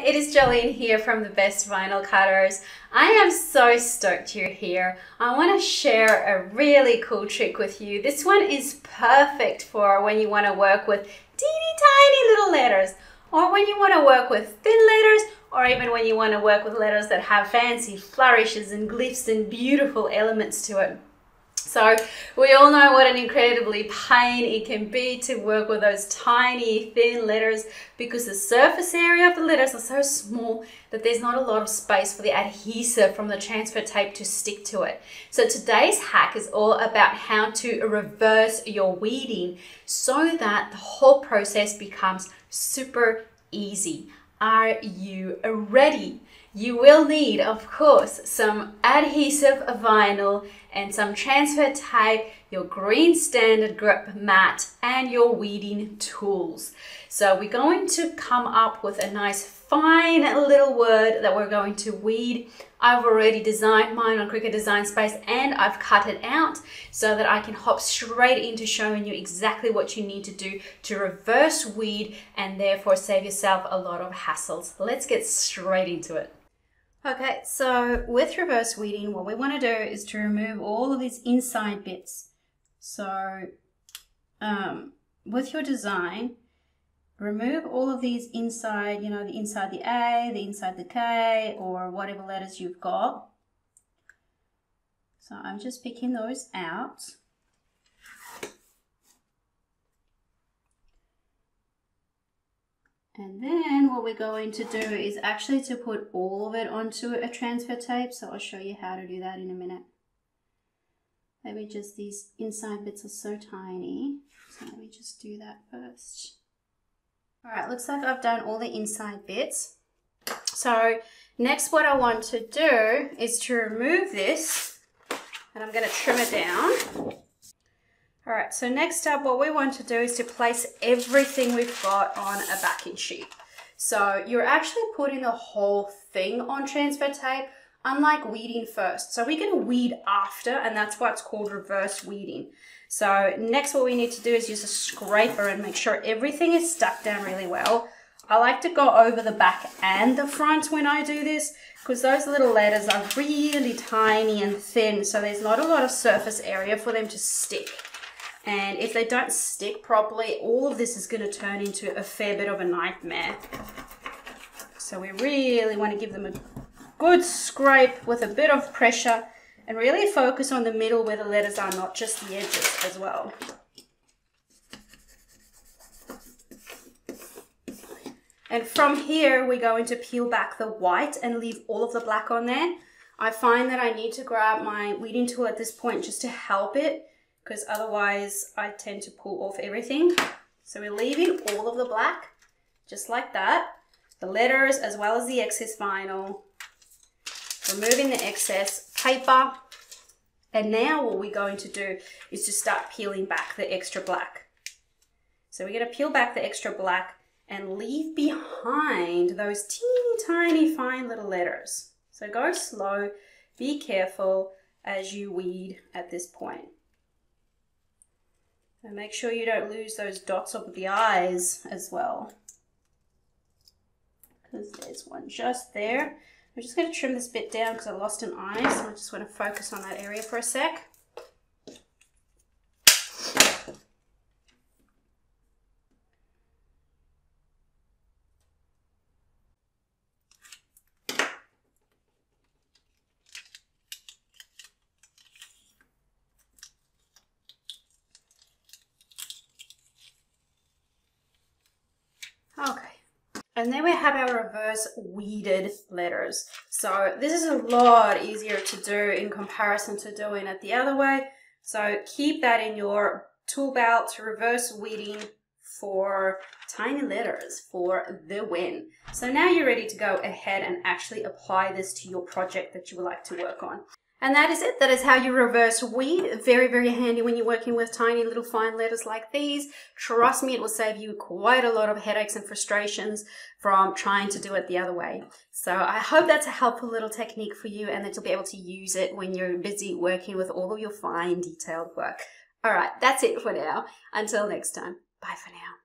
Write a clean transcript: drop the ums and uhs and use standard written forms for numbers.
it is Jolene here from the Best Vinyl Cutters. I am so stoked you're here. I want to share a really cool trick with you. This one is perfect for when you want to work with teeny tiny little letters, or when you want to work with thin letters, or even when you want to work with letters that have fancy flourishes and glyphs and beautiful elements to it. So we all know what an incredibly pain it can be to work with those tiny thin letters, because the surface area of the letters are so small that there's not a lot of space for the adhesive from the transfer tape to stick to it. So today's hack is all about how to reverse your weeding so that the whole process becomes super easy. Are you ready? You will need, of course, some adhesive vinyl and some transfer tape, your green standard grip mat, and your weeding tools. So we're going to come up with a nice fine little word that we're going to weed. I've already designed mine on Cricut Design Space, and I've cut it out so that I can hop straight into showing you exactly what you need to do to reverse weed and therefore save yourself a lot of hassles. Let's get straight into it. Okay, so with reverse weeding, what we want to do is to remove all of these inside bits. So with your design, remove all of these inside, you know, the inside the A, the inside the K, or whatever letters you've got. So I'm just picking those out. And then what we're going to do is actually to put all of it onto a transfer tape. So I'll show you how to do that in a minute. Maybe just these inside bits are so tiny. So let me just do that first. All right, looks like I've done all the inside bits. So next what I want to do is to remove this, and I'm going to trim it down. All right, so next up, what we want to do is to place everything we've got on a backing sheet. So you're actually putting the whole thing on transfer tape, unlike weeding first. So we're going to weed after, and that's what's called reverse weeding. So next what we need to do is use a scraper and make sure everything is stuck down really well. I like to go over the back and the front when I do this, because those little letters are really tiny and thin, so there's not a lot of surface area for them to stick. And if they don't stick properly, all of this is going to turn into a fair bit of a nightmare. So we really want to give them a good scrape with a bit of pressure and really focus on the middle where the letters are, not just the edges as well. And from here, we're going to peel back the white and leave all of the black on there. I find that I need to grab my weeding tool at this point just to help it, because otherwise I tend to pull off everything. So we're leaving all of the black, just like that. The letters as well as the excess vinyl. Removing the excess paper. And now what we're going to do is to start peeling back the extra black. So we're going to peel back the extra black and leave behind those teeny tiny fine little letters. So go slow, be careful as you weed at this point. And make sure you don't lose those dots of the eyes as well, because there's one just there. I'm just going to trim this bit down because I lost an eye, so I just want to focus on that area for a sec. Okay, and then we have our reverse weeded letters. So this is a lot easier to do in comparison to doing it the other way. So keep that in your tool belt, reverse weeding for tiny letters for the win. So now you're ready to go ahead and actually apply this to your project that you would like to work on. And that is it. That is how you reverse weed. Very, very handy when you're working with tiny little fine letters like these. Trust me, it will save you quite a lot of headaches and frustrations from trying to do it the other way. So I hope that's a helpful little technique for you, and that you'll be able to use it when you're busy working with all of your fine detailed work. All right, that's it for now. Until next time. Bye for now.